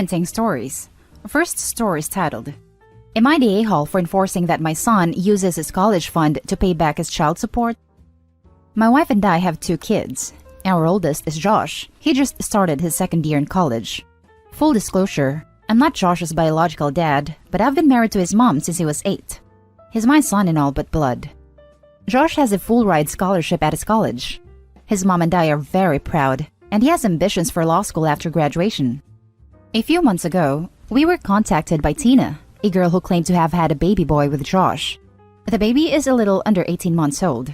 Parenting Stories. First story is titled, Am I the a-hole for enforcing that my son uses his college fund to pay back his child support? My wife and I have 2 kids. Our oldest is Josh. He just started his second year in college. Full disclosure, I'm not Josh's biological dad, but I've been married to his mom since he was 8. He's my son in all but blood. Josh has a full-ride scholarship at his college. His mom and I are very proud, and he has ambitions for law school after graduation. A few months ago, we were contacted by Tina, a girl who claimed to have had a baby boy with Josh. The baby is a little under 18 months old.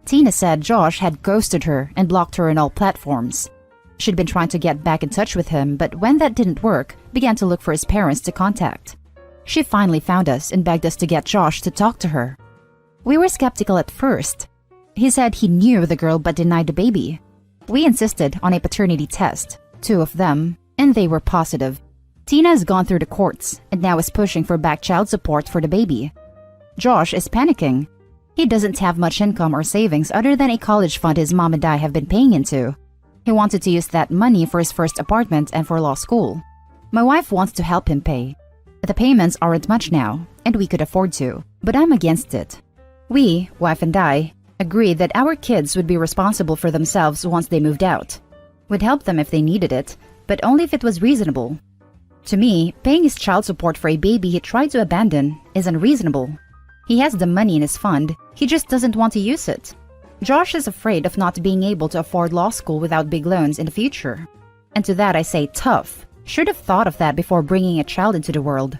Tina said Josh had ghosted her and blocked her on all platforms. She'd been trying to get back in touch with him, but when that didn't work, began to look for his parents to contact. She finally found us and begged us to get Josh to talk to her. We were skeptical at first. He said he knew the girl but denied the baby. We insisted on a paternity test, 2 of them, and they were positive. Tina has gone through the courts and now is pushing for back child support for the baby. Josh is panicking. He doesn't have much income or savings other than a college fund his mom and I have been paying into. He wanted to use that money for his first apartment and for law school. My wife wants to help him pay. The payments aren't much now, and we could afford to, but I'm against it. We, wife and I, agreed that our kids would be responsible for themselves once they moved out. We'd help them if they needed it, but only if it was reasonable. To me, paying his child support for a baby he tried to abandon is unreasonable. He has the money in his fund, he just doesn't want to use it. Josh is afraid of not being able to afford law school without big loans in the future. And to that I say tough. Should have thought of that before bringing a child into the world.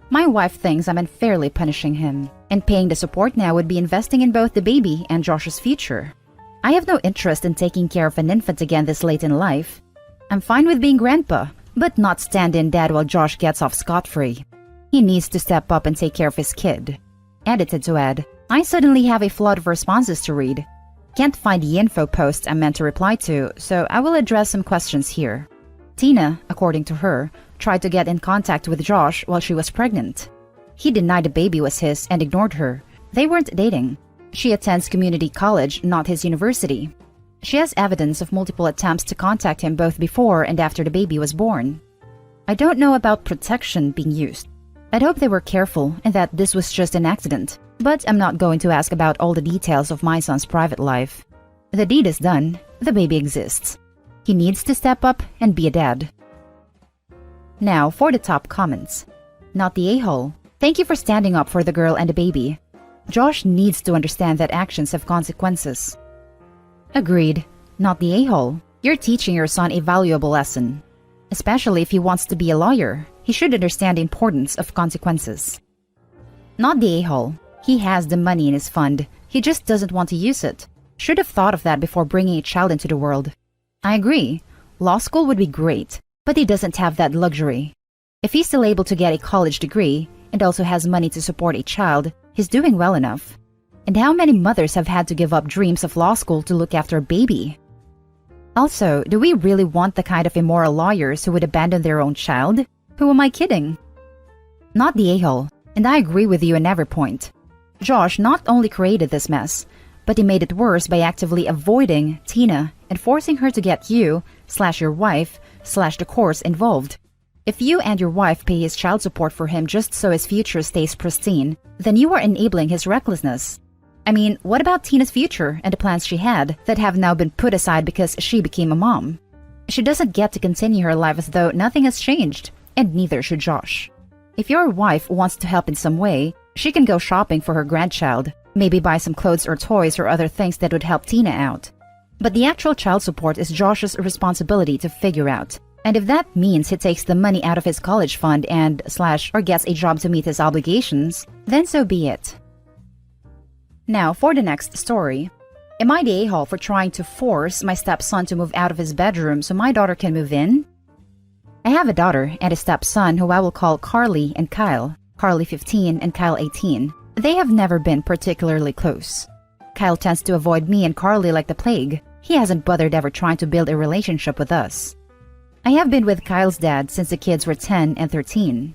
My wife thinks I'm unfairly punishing him, and paying the support now would be investing in both the baby and Josh's future. I have no interest in taking care of an infant again this late in life. I'm fine with being grandpa, but not stand-in dad while Josh gets off scot-free. He needs to step up and take care of his kid. Edited to add, I suddenly have a flood of responses to read. Can't find the info post I'm meant to reply to, so I will address some questions here. Tina, according to her, tried to get in contact with Josh while she was pregnant. He denied the baby was his and ignored her. They weren't dating. She attends community college, not his university. She has evidence of multiple attempts to contact him both before and after the baby was born. I don't know about protection being used. I'd hope they were careful and that this was just an accident, but I'm not going to ask about all the details of my son's private life. The deed is done, the baby exists. He needs to step up and be a dad. Now for the top comments. Not the a-hole. Thank you for standing up for the girl and the baby. Josh needs to understand that actions have consequences. Agreed. Not the a-hole. You're teaching your son a valuable lesson. Especially if he wants to be a lawyer, he should understand the importance of consequences. Not the a-hole. He has the money in his fund. He just doesn't want to use it. Should have thought of that before bringing a child into the world. I agree. Law school would be great, but he doesn't have that luxury. If he's still able to get a college degree and also has money to support a child, he's doing well enough. And how many mothers have had to give up dreams of law school to look after a baby? Also, do we really want the kind of immoral lawyers who would abandon their own child? Who am I kidding? Not the a-hole, and I agree with you on every point. Josh not only created this mess, but he made it worse by actively avoiding Tina and forcing her to get you/your wife/the course involved. If you and your wife pay his child support for him just so his future stays pristine, then you are enabling his recklessness. I mean, what about Tina's future and the plans she had that have now been put aside because she became a mom? She doesn't get to continue her life as though nothing has changed, and neither should Josh. If your wife wants to help in some way, she can go shopping for her grandchild, maybe buy some clothes or toys or other things that would help Tina out. But the actual child support is Josh's responsibility to figure out. And if that means he takes the money out of his college fund and/or gets a job to meet his obligations, then so be it. Now for the next story. Am I the a-hole for trying to force my stepson to move out of his bedroom so my daughter can move in? I have a daughter and a stepson who I will call Carly and Kyle. Carly 15 and Kyle 18. They have never been particularly close. Kyle tends to avoid me and Carly like the plague. He hasn't bothered ever trying to build a relationship with us. I have been with Kyle's dad since the kids were 10 and 13.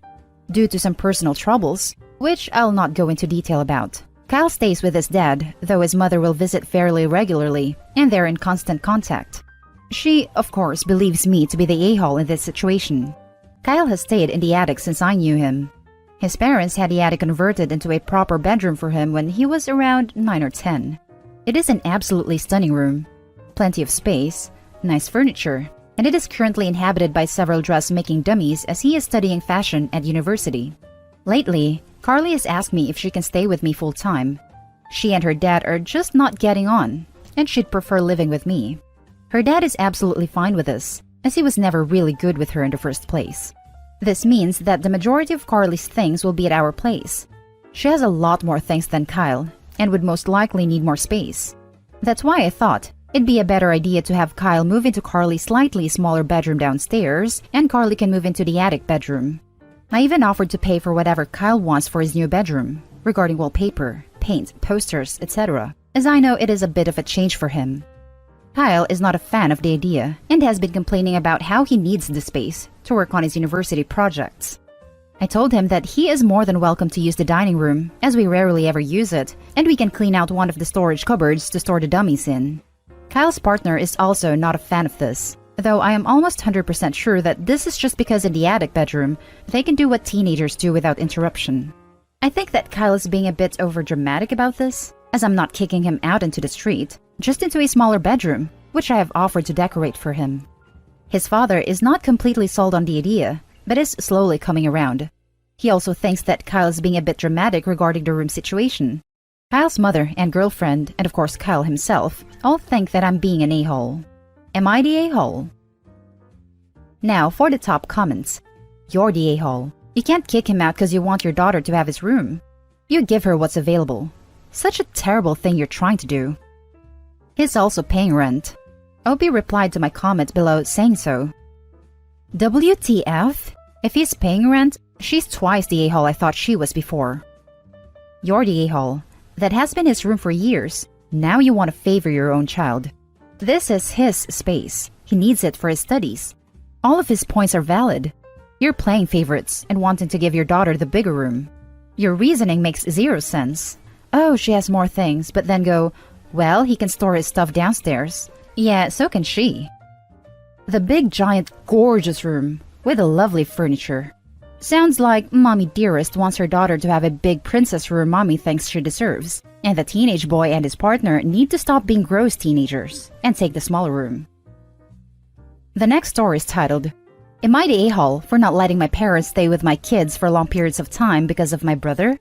Due to some personal troubles, which I'll not go into detail about, Kyle stays with his dad, though his mother will visit fairly regularly, and they're in constant contact. She, of course, believes me to be the a-hole in this situation. Kyle has stayed in the attic since I knew him. His parents had the attic converted into a proper bedroom for him when he was around 9 or 10. It is an absolutely stunning room. Plenty of space, nice furniture, and it is currently inhabited by several dressmaking dummies as he is studying fashion at university. Lately, Carly has asked me if she can stay with me full-time. She and her dad are just not getting on, and she'd prefer living with me. Her dad is absolutely fine with this, as he was never really good with her in the first place. This means that the majority of Carly's things will be at our place. She has a lot more things than Kyle, and would most likely need more space. That's why I thought it'd be a better idea to have Kyle move into Carly's slightly smaller bedroom downstairs, and Carly can move into the attic bedroom. I even offered to pay for whatever Kyle wants for his new bedroom, regarding wallpaper, paint, posters, etc., as I know it is a bit of a change for him. Kyle is not a fan of the idea and has been complaining about how he needs the space to work on his university projects. I told him that he is more than welcome to use the dining room, as we rarely ever use it, and we can clean out one of the storage cupboards to store the dummies in. Kyle's partner is also not a fan of this, though I am almost 100% sure that this is just because in the attic bedroom, they can do what teenagers do without interruption. I think that Kyle is being a bit overdramatic about this, as I'm not kicking him out into the street, just into a smaller bedroom, which I have offered to decorate for him. His father is not completely sold on the idea, but is slowly coming around. He also thinks that Kyle is being a bit dramatic regarding the room situation. Kyle's mother and girlfriend, and of course Kyle himself, all think that I'm being an a-hole. Am I the a-hole? Now for the top comments. You're the a-hole. You can't kick him out because you want your daughter to have his room. You give her what's available. Such a terrible thing you're trying to do. He's also paying rent. Opie replied to my comment below saying so. WTF? If he's paying rent, she's twice the a-hole I thought she was before. You're the a-hole. That has been his room for years. Now you want to favor your own child. This is his space. He needs it for his studies. All of his points are valid. You're playing favorites and wanting to give your daughter the bigger room. Your reasoning makes zero sense. Oh, she has more things, but then go, well, he can store his stuff downstairs. Yeah, so can she. The big, giant, gorgeous room with a lovely furniture. Sounds like Mommy Dearest wants her daughter to have a big princess room Mommy thinks she deserves, and the teenage boy and his partner need to stop being gross teenagers and take the smaller room. The next story is titled, Am I the a-hole for not letting my parents stay with my kids for long periods of time because of my brother?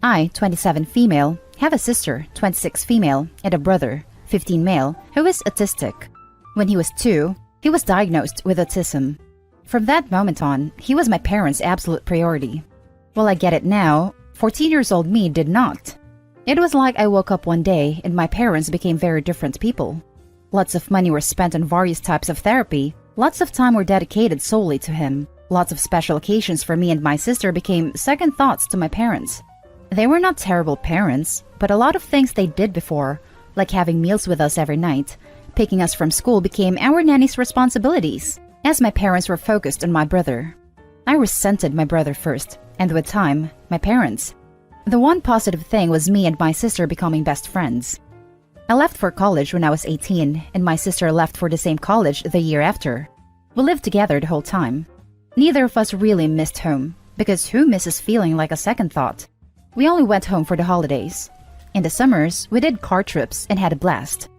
I, 27 female, have a sister, 26 female, and a brother, 15 male, who is autistic. When he was 2, he was diagnosed with autism. From that moment on, he was my parents' absolute priority. Well, I get it now, 14-years-old me did not. It was like I woke up one day and my parents became very different people. Lots of money were spent on various types of therapy, lots of time were dedicated solely to him. Lots of special occasions for me and my sister became second thoughts to my parents. They were not terrible parents, but a lot of things they did before, like having meals with us every night, picking us from school became our nanny's responsibilities, as my parents were focused on my brother. I resented my brother first, and with time, my parents. The one positive thing was me and my sister becoming best friends. I left for college when I was 18, and my sister left for the same college the year after. We lived together the whole time. Neither of us really missed home, because who misses feeling like a second thought? We only went home for the holidays. In the summers, we did car trips and had a blast.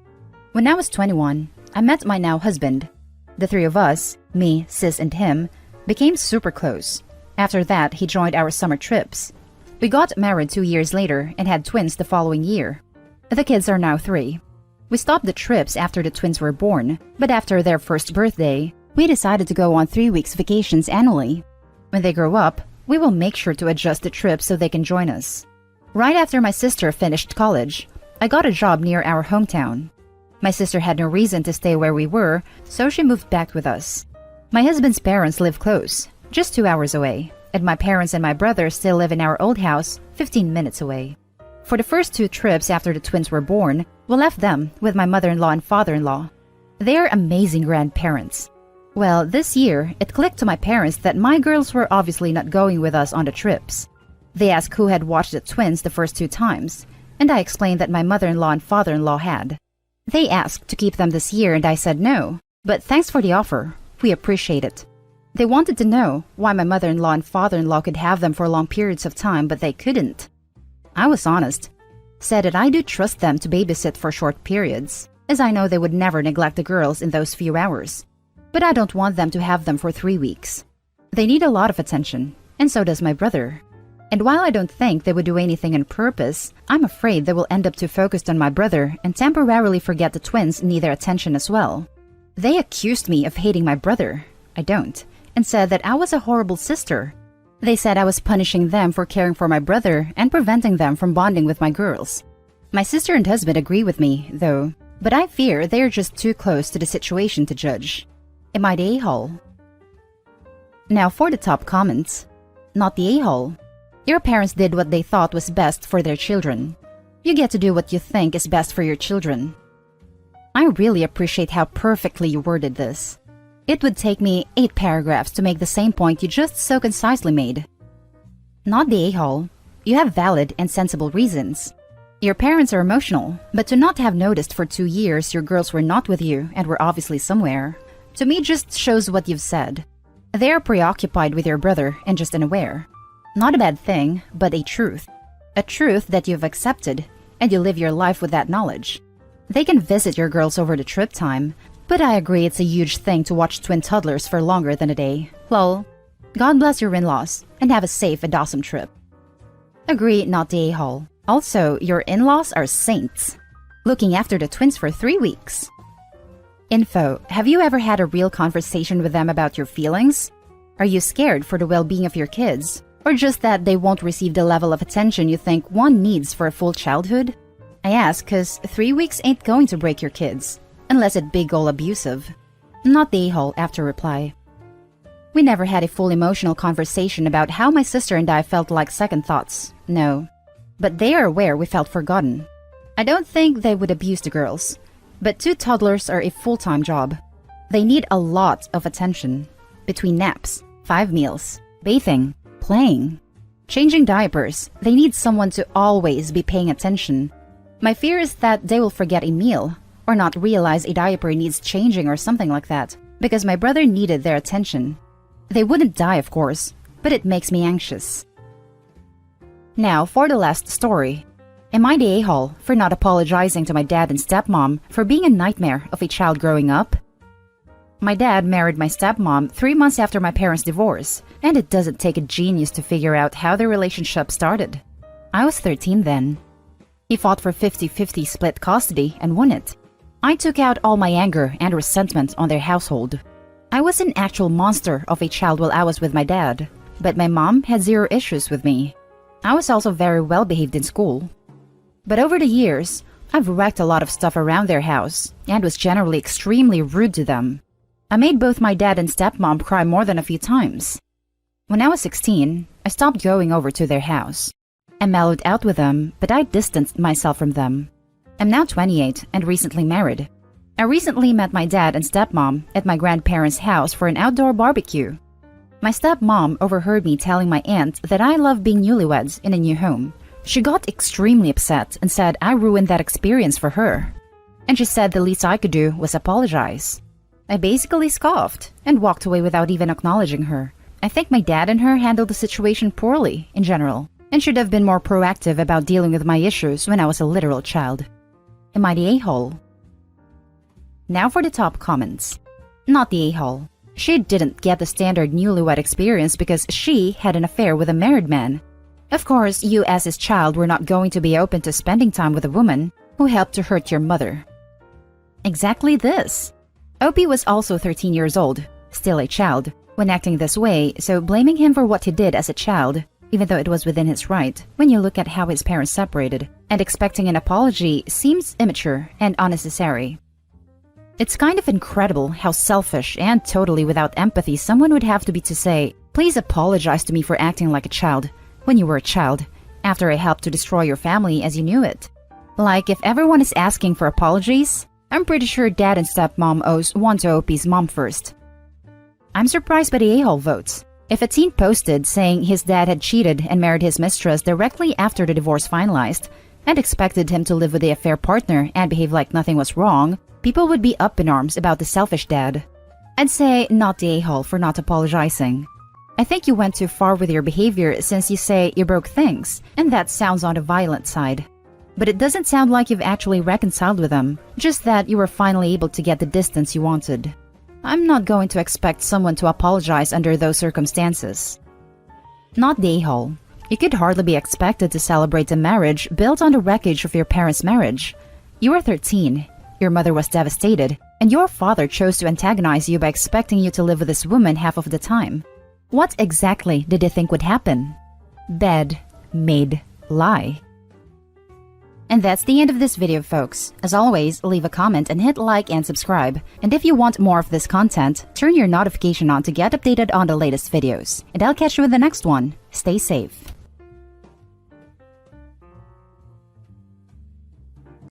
When I was 21, I met my now husband. The three of us, me, sis, and him, became super close. After that, he joined our summer trips. We got married 2 years later and had twins the following year. The kids are now 3. We stopped the trips after the twins were born, but after their first birthday, we decided to go on 3 weeks vacations annually. When they grow up, we will make sure to adjust the trip so they can join us. Right after my sister finished college, I got a job near our hometown. My sister had no reason to stay where we were, so she moved back with us. My husband's parents live close, just 2 hours away, and my parents and my brother still live in our old house, 15 minutes away. For the first 2 trips after the twins were born, we left them with my mother-in-law and father-in-law. They are amazing grandparents. Well, this year, it clicked to my parents that my girls were obviously not going with us on the trips. They asked who had watched the twins the first 2 times, and I explained that my mother-in-law and father-in-law had. They asked to keep them this year and I said no, but thanks for the offer. We appreciate it. They wanted to know why my mother-in-law and father-in-law could have them for long periods of time, but they couldn't. I was honest, said that I do trust them to babysit for short periods, as I know they would never neglect the girls in those few hours. But I don't want them to have them for 3 weeks. They need a lot of attention, and so does my brother. And while I don't think they would do anything on purpose, I'm afraid they will end up too focused on my brother and temporarily forget the twins need their attention as well. They accused me of hating my brother. I don't, and said that I was a horrible sister. They said I was punishing them for caring for my brother and preventing them from bonding with my girls. My sister and husband agree with me, though, but I fear they are just too close to the situation to judge. Am I the a-hole? Now for the top comments. Not the a-hole. Your parents did what they thought was best for their children. You get to do what you think is best for your children. I really appreciate how perfectly you worded this. It would take me 8 paragraphs to make the same point you just so concisely made. Not the a-hole. You have valid and sensible reasons. Your parents are emotional, but to not have noticed for 2 years your girls were not with you and were obviously somewhere, to me just shows what you've said. They are preoccupied with your brother and just unaware. Not a bad thing, but a truth. A truth that you've accepted, and you live your life with that knowledge. They can visit your girls over the trip time, but I agree it's a huge thing to watch twin toddlers for longer than a day. Lol. God bless your in-laws, and have a safe and awesome trip. Agree, not the a-hole. Also, your in-laws are saints. Looking after the twins for 3 weeks. Info, have you ever had a real conversation with them about your feelings? Are you scared for the well-being of your kids? Or just that they won't receive the level of attention you think one needs for a full childhood? I ask because 3 weeks ain't going to break your kids, unless it's big ol' abusive. Not the a-hole after reply. We never had a full emotional conversation about how my sister and I felt like second thoughts. No. But they are aware we felt forgotten. I don't think they would abuse the girls. But 2 toddlers are a full-time job. They need a lot of attention. Between naps, 5 meals, bathing, playing, changing diapers, they need someone to always be paying attention. My fear is that they will forget a meal, or not realize a diaper needs changing or something like that, because my brother needed their attention. They wouldn't die, of course, but it makes me anxious. Now for the last story. Am I the a-hole for not apologizing to my dad and stepmom for being a nightmare of a child growing up? My dad married my stepmom 3 months after my parents' divorce, and it doesn't take a genius to figure out how their relationship started. I was 13 then. He fought for 50-50 split custody and won it. I took out all my anger and resentment on their household. I was an actual monster of a child while I was with my dad, but my mom had 0 issues with me. I was also very well behaved in school. But over the years, I've wrecked a lot of stuff around their house and was generally extremely rude to them. I made both my dad and stepmom cry more than a few times. When I was 16, I stopped going over to their house. I mellowed out with them, but I distanced myself from them. I'm now 28 and recently married. I recently met my dad and stepmom at my grandparents' house for an outdoor barbecue. My stepmom overheard me telling my aunt that I love being newlyweds in a new home. She got extremely upset and said I ruined that experience for her. And she said the least I could do was apologize. I basically scoffed and walked away without even acknowledging her. I think my dad and her handled the situation poorly in general and should have been more proactive about dealing with my issues when I was a literal child. Am I the a-hole? Now for the top comments. Not the a-hole. She didn't get the standard newlywed experience because she had an affair with a married man. Of course, you as his child were not going to be open to spending time with a woman who helped to hurt your mother. Exactly this. Opie was also 13 years old, still a child, when acting this way, so blaming him for what he did as a child, even though it was within his right, when you look at how his parents separated, and expecting an apology seems immature and unnecessary. It's kind of incredible how selfish and totally without empathy someone would have to be to say, "Please apologize to me for acting like a child," when you were a child, after I helped to destroy your family as you knew it. Like, if everyone is asking for apologies, I'm pretty sure dad and stepmom owes one to Opie's mom first. I'm surprised by the a-hole votes. If a teen posted saying his dad had cheated and married his mistress directly after the divorce finalized, and expected him to live with the affair partner and behave like nothing was wrong, people would be up in arms about the selfish dad. I'd say not the a-hole for not apologizing. I think you went too far with your behavior since you say you broke things, and that sounds on the violent side. But it doesn't sound like you've actually reconciled with them, just that you were finally able to get the distance you wanted. I'm not going to expect someone to apologize under those circumstances. Not the a-hole. You could hardly be expected to celebrate a marriage built on the wreckage of your parents' marriage. You were 13, your mother was devastated, and your father chose to antagonize you by expecting you to live with this woman half of the time. What exactly did they think would happen? Bed, maid, lie. And that's the end of this video, folks. As always, leave a comment and hit like and subscribe. And if you want more of this content, turn your notification on to get updated on the latest videos. And I'll catch you in the next one. Stay safe.